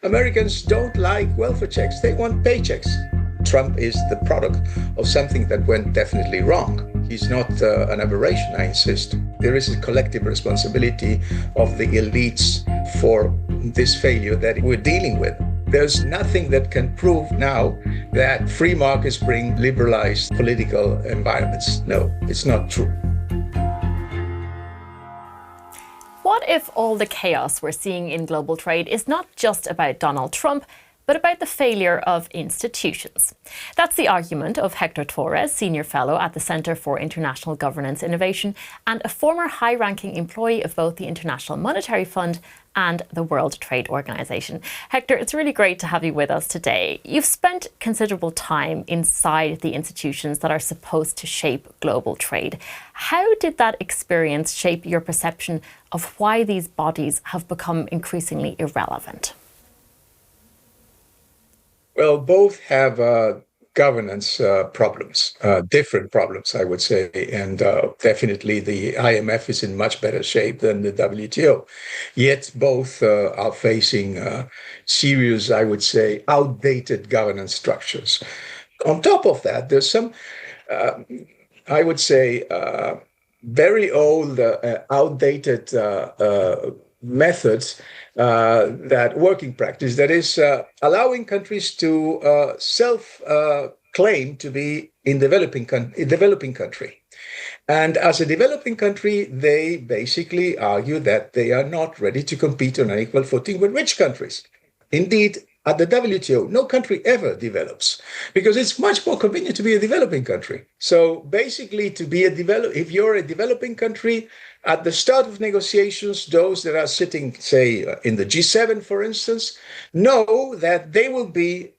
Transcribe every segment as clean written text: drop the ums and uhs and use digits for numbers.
Americans don't like welfare checks, they want paychecks. Trump is the product of something that went definitely wrong. He's not an aberration, I insist. There is a collective responsibility of the elites for this failure that we're dealing with. There's nothing that can prove now that free markets bring liberalized political environments. No, it's not true. What if all the chaos we're seeing in global trade is not just about Donald Trump, but about the failure of institutions? That's the argument of Hector Torres, Senior Fellow at the Centre for International Governance Innovation and a former high-ranking employee of both the International Monetary Fund and the World Trade Organization. Hector, it's really great to have you with us today. You've spent considerable time inside the institutions that are supposed to shape global trade. How did that experience shape your perception of why these bodies have become increasingly irrelevant? Well, both have governance problems, different problems, I would say. And definitely the IMF is in much better shape than the WTO. Yet both are facing serious, I would say, outdated governance structures. On top of that, there's some, I would say, very old, outdated methods that working practice that is allowing countries to self-claim to be in a developing country. And as a developing country, they basically argue that they are not ready to compete on an equal footing with rich countries. Indeed, at the WTO, no country ever develops because it's much more convenient to be a developing country. So basically, if you're a developing country, at the start of negotiations, those that are sitting, say, in the G7, for instance, know that they will be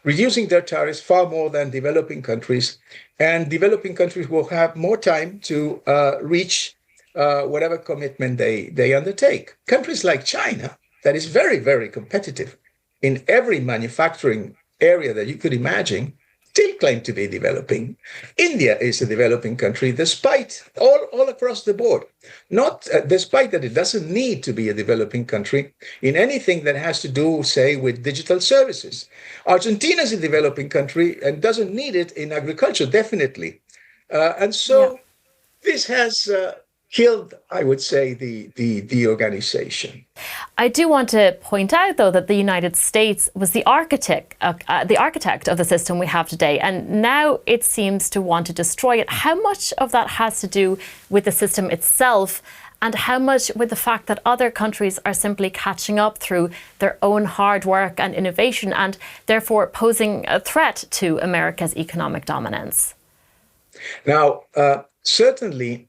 reducing their tariffs far more than developing countries. And developing countries will have more time to reach whatever commitment they undertake. Countries like China, that is very, very competitive in every manufacturing area that you could imagine, still claim to be developing. India is a developing country, despite all across the board. Not despite that it doesn't need to be a developing country in anything that has to do, say, with digital services. Argentina is a developing country and doesn't need it in agriculture, definitely. And so this has killed, I would say, the organization. I do want to point out, though, that the United States was the architect of the system we have today, and now it seems to want to destroy it. How much of that has to do with the system itself, and how much with the fact that other countries are simply catching up through their own hard work and innovation, and therefore posing a threat to America's economic dominance? Now, certainly,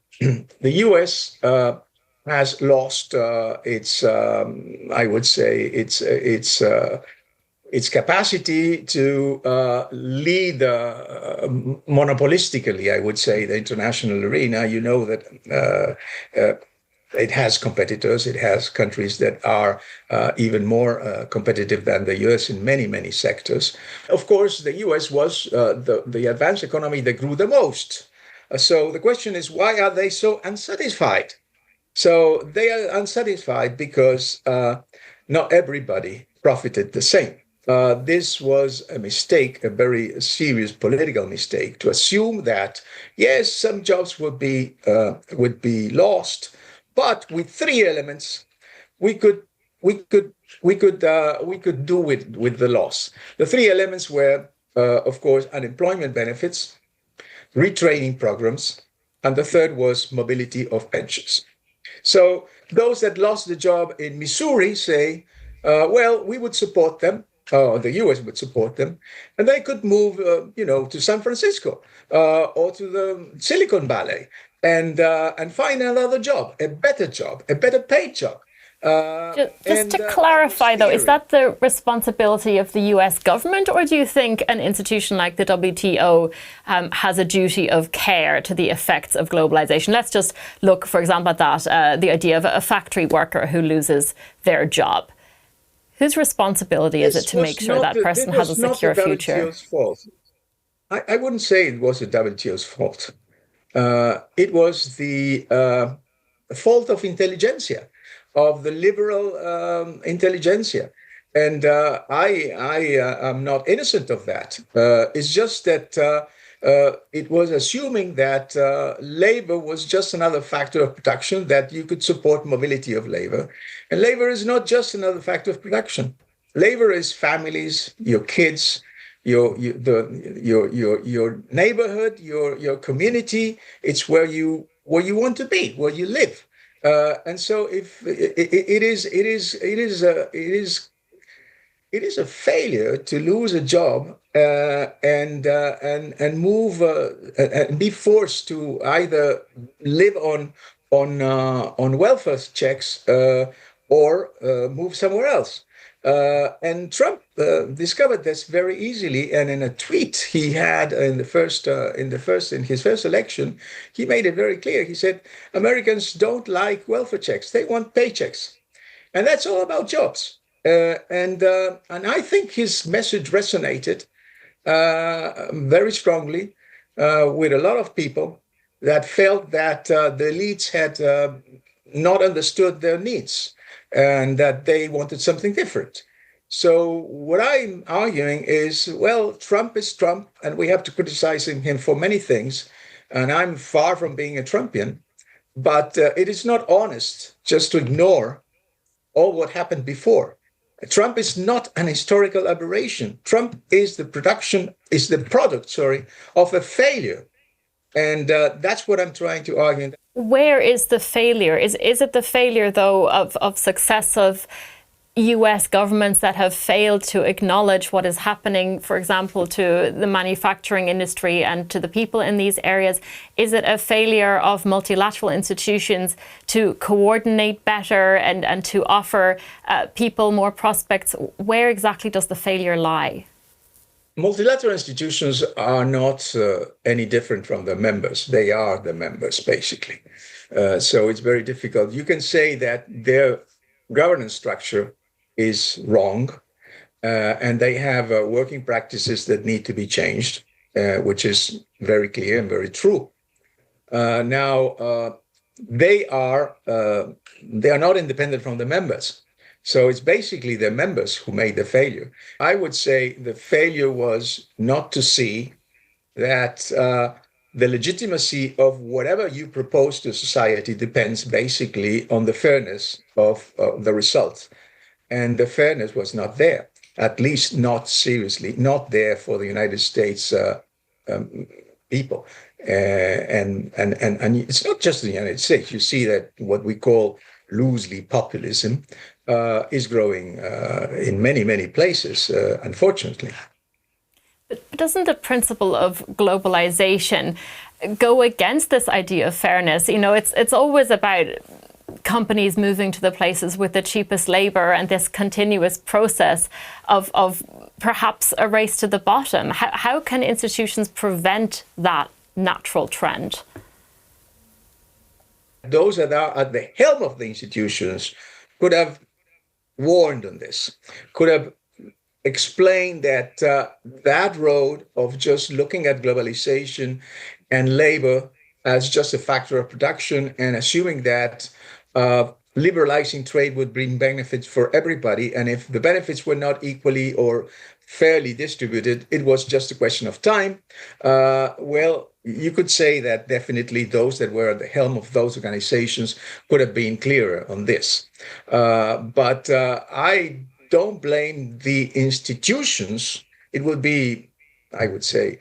the US has lost its, I would say, its capacity to lead monopolistically, I would say, the international arena. You know that it has competitors. It has countries that are even more competitive than the US in many, many sectors. Of course, the US was the advanced economy that grew the most. So the question is, why are they so unsatisfied? So they are unsatisfied because not everybody profited the same. This was a mistake, a very serious political mistake, to assume that, yes, some jobs would be lost, but with three elements, we could do with the loss. The three elements were, of course, unemployment benefits, retraining programs, and the third was mobility of pensions. So those that lost the job in Missouri say, well, we would support them, the US would support them, and they could move, to San Francisco or to the Silicon Valley and find another job, a better paid job. Just to clarify, though, is that the responsibility of the US government, or do you think an institution like the WTO has a duty of care to the effects of globalization? Let's just look, for example, at that, the idea of a factory worker who loses their job. Whose responsibility is it to make sure that person has a secure future? Fault. I wouldn't say it was the WTO's fault. It was the fault of intelligentsia, of the liberal intelligentsia. And I am not innocent of that. It's just that it was assuming that labor was just another factor of production, that you could support mobility of labor. And labor is not just another factor of production. Labor is families, your kids, your neighborhood, your community. It's where you want to be, where you live. And so if it is a failure to lose a job and move and be forced to either live on welfare checks or move somewhere else. And Trump discovered this very easily. And in a tweet he had in his first election, he made it very clear. He said, "Americans don't like welfare checks; they want paychecks." And that's all about jobs. And I think his message resonated very strongly with a lot of people that felt that the elites had not understood their needs and that they wanted something different. So what I'm arguing is, well, Trump is Trump, and we have to criticize him for many things. And I'm far from being a Trumpian, but it is not honest just to ignore all what happened before. Trump is not an historical aberration. Trump is the product, of a failure. And that's what I'm trying to argue. Where is the failure? Is it the failure, though, of successive US governments that have failed to acknowledge what is happening, for example, to the manufacturing industry and to the people in these areas? Is it a failure of multilateral institutions to coordinate better and to offer people more prospects? Where exactly does the failure lie? Multilateral institutions are not any different from their members. They are the members, basically. So it's very difficult. You can say that their governance structure is wrong, and they have working practices that need to be changed, which is very clear and very true. Now, they are not independent from the members. So it's basically the members who made the failure. I would say the failure was not to see that the legitimacy of whatever you propose to society depends basically on the fairness of the results. And the fairness was not there, at least not seriously, not there for the United States people. And it's not just the United States. You see that what we call loosely populism is growing in many, many places, unfortunately. But doesn't the principle of globalization go against this idea of fairness? You know, it's always about companies moving to the places with the cheapest labor and this continuous process of perhaps a race to the bottom. How can institutions prevent that natural trend? Those that are at the helm of the institutions could have warned on this, could have explained that that road of just looking at globalization and labor as just a factor of production and assuming that liberalizing trade would bring benefits for everybody. And if the benefits were not equally or fairly distributed, it was just a question of time. Well, you could say that definitely those that were at the helm of those organizations could have been clearer on this. But I don't blame the institutions. It would be, I would say,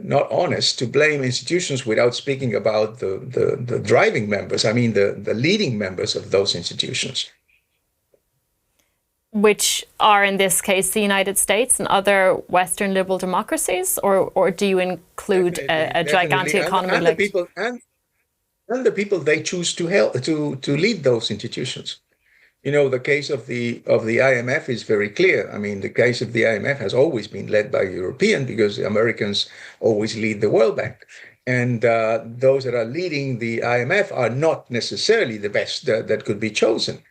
not honest to blame institutions without speaking about the driving members, the leading members of those institutions. Which are, in this case, the United States and other Western liberal democracies? Or do you include a gigantic economy and like... the people they choose to help to lead those institutions? You know, the case of the IMF is very clear. I mean, the case of the IMF has always been led by Europeans because the Americans always lead the World Bank. And those that are leading the IMF are not necessarily the best that could be chosen.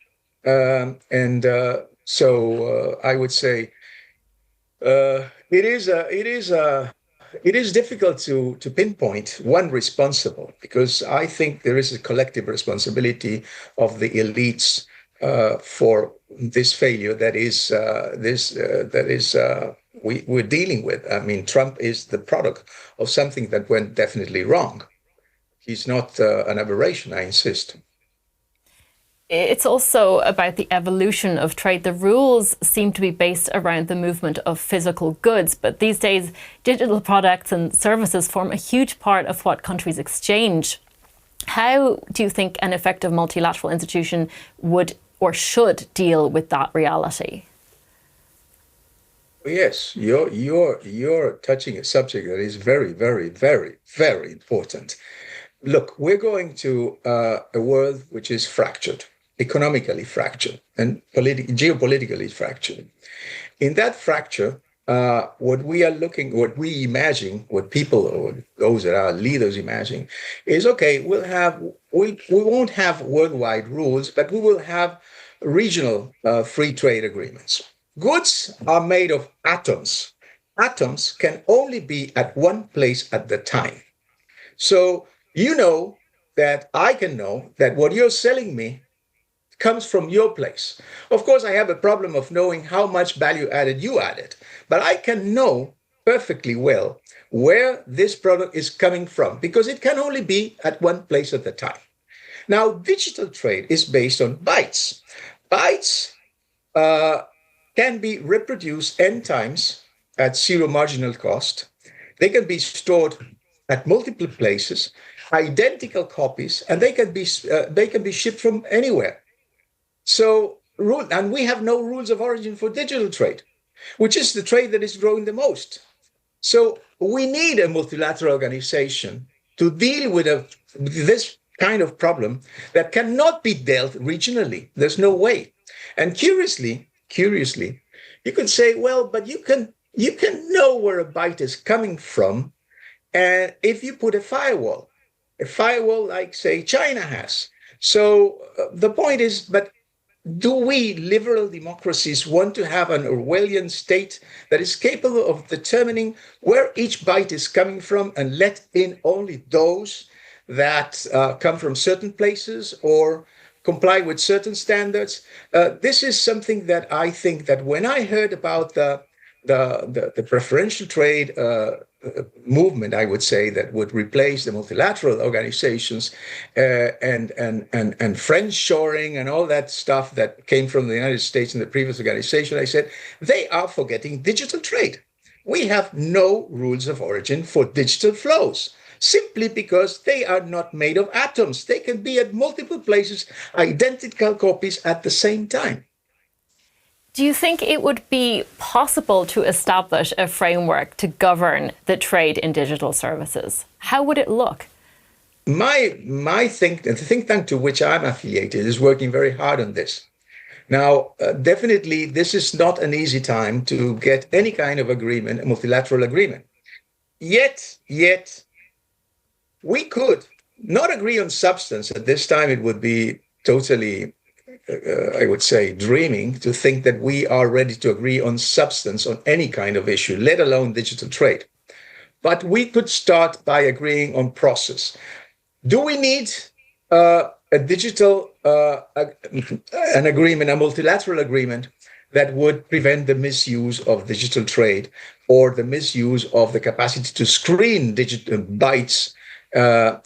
So I would say it is difficult to pinpoint one responsible, because I think there is a collective responsibility of the elites for this failure we're dealing with. I mean, Trump is the product of something that went definitely wrong. He's not an aberration, I insist. It's also about the evolution of trade. The rules seem to be based around the movement of physical goods, but these days digital products and services form a huge part of what countries exchange. How do you think an effective multilateral institution would or should deal with that reality? Yes, you're touching a subject that is very, very, very, very important. Look, we're going to a world which is fractured, economically fractured, and geopolitically fractured. In that fracture, what we imagine, what people or those that are leaders imagine, is okay. We won't have worldwide rules, but we will have regional free trade agreements. Goods are made of atoms. Atoms can only be at one place at the time. So you know that I can know that what you're selling me comes from your place. Of course, I have a problem of knowing how much value added you added, but I can know perfectly well where this product is coming from because it can only be at one place at a time. Now, digital trade is based on bytes. Bytes can be reproduced n times at zero marginal cost. They can be stored at multiple places, identical copies, and they can be shipped from anywhere. So, and we have no rules of origin for digital trade, which is the trade that is growing the most. So we need a multilateral organization to deal with this kind of problem that cannot be dealt regionally. There's no way. And curiously, you could say, well, but you can know where a byte is coming from, and if you put a firewall like, say, China has. So the point is, but do we liberal democracies want to have an Orwellian state that is capable of determining where each byte is coming from and let in only those that come from certain places or comply with certain standards? This is something that I think that when I heard about the preferential trade movement, I would say, that would replace the multilateral organizations and friend shoring and all that stuff that came from the United States in the previous organization, I said, they are forgetting digital trade. We have no rules of origin for digital flows, simply because they are not made of atoms. They can be at multiple places, identical copies at the same time. Do you think it would be possible to establish a framework to govern the trade in digital services? How would it look? The think tank to which I'm affiliated is working very hard on this. Now, definitely, this is not an easy time to get any kind of agreement, a multilateral agreement. Yet, we could not agree on substance. At this time, it would be totally I would say, dreaming to think that we are ready to agree on substance on any kind of issue, let alone digital trade. But we could start by agreeing on process. Do we need a digital an agreement, a multilateral agreement that would prevent the misuse of digital trade or the misuse of the capacity to screen digital bytes and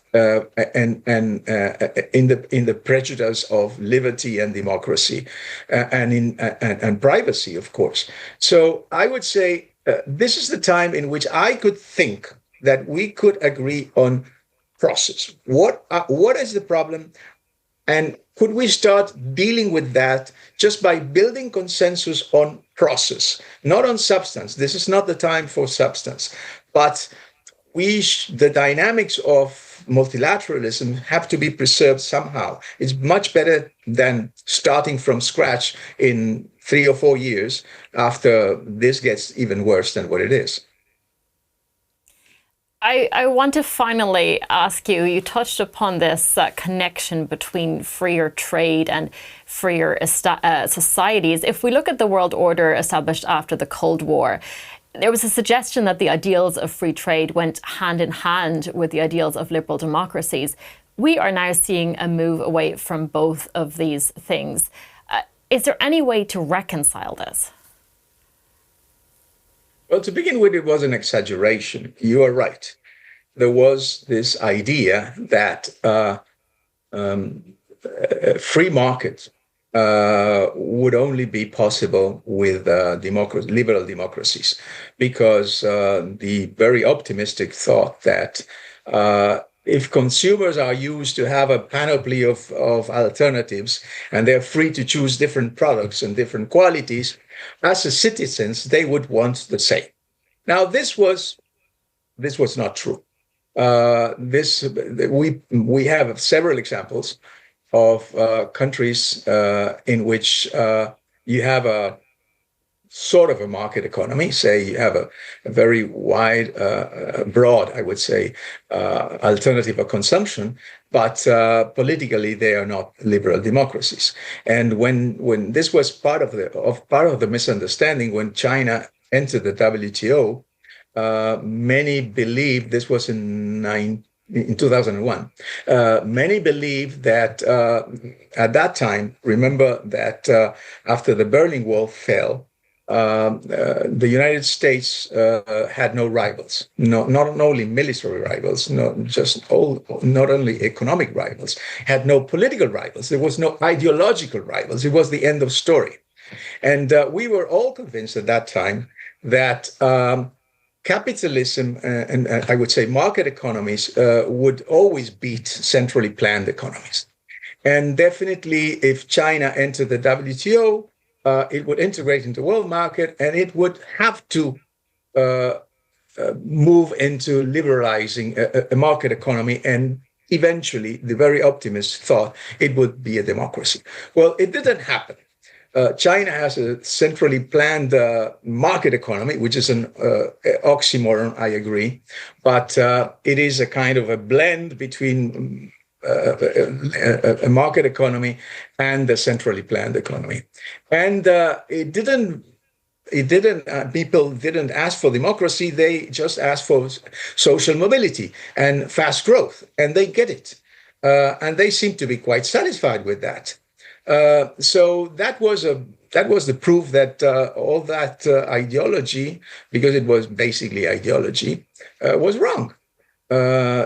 in the prejudice of liberty and democracy and privacy, of course. So I would say this is the time in which I could think that we could agree on process. What is the problem? And could we start dealing with that just by building consensus on process, not on substance? This is not the time for substance, but the dynamics of multilateralism have to be preserved somehow. It's much better than starting from scratch in 3 or 4 years after this gets even worse than what it is. I want to finally ask you, you touched upon this connection between freer trade and freer societies. If we look at the world order established after the Cold War, there was a suggestion that the ideals of free trade went hand in hand with the ideals of liberal democracies. We are now seeing a move away from both of these things. Is there any way to reconcile this? Well, to begin with, it was an exaggeration. You are right. There was this idea that free market would only be possible with liberal democracies, because the very optimistic thought that if consumers are used to have a panoply of alternatives and they're free to choose different products and different qualities, as a citizens, they would want the same. Now, this was not true. We have several examples of countries in which you have a sort of a market economy. Say you have a very wide, broad, I would say, alternative of consumption, but politically they are not liberal democracies. And when this was part of the misunderstanding, when China entered the WTO, many believe this was in 2001. Many believe that at that time, remember that after the Berlin Wall fell, the United States had no rivals, not only military rivals, not only economic rivals, had no political rivals. There was no ideological rivals. It was the end of story. And we were all convinced at that time that capitalism and I would say market economies would always beat centrally planned economies. And definitely, if China entered the WTO, it would integrate into the world market, and it would have to move into liberalizing a market economy. And eventually, the very optimists thought it would be a democracy. Well, it didn't happen. China has a centrally planned market economy, which is an oxymoron, I agree, but it is a kind of a blend between a market economy and a centrally planned economy. And people didn't ask for democracy. They just asked for social mobility and fast growth, and they get it. And they seem to be quite satisfied with that. So that was the proof that all that ideology, because it was basically ideology, was wrong.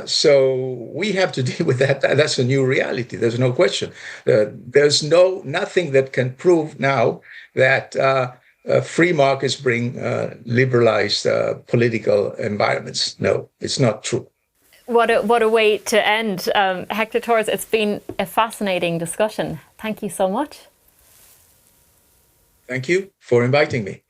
So we have to deal with that. That's a new reality. There's no question. There's nothing that can prove now that free markets bring liberalized political environments. No, it's not true. What a way to end. Hector Torres, it's been a fascinating discussion. Thank you so much. Thank you for inviting me.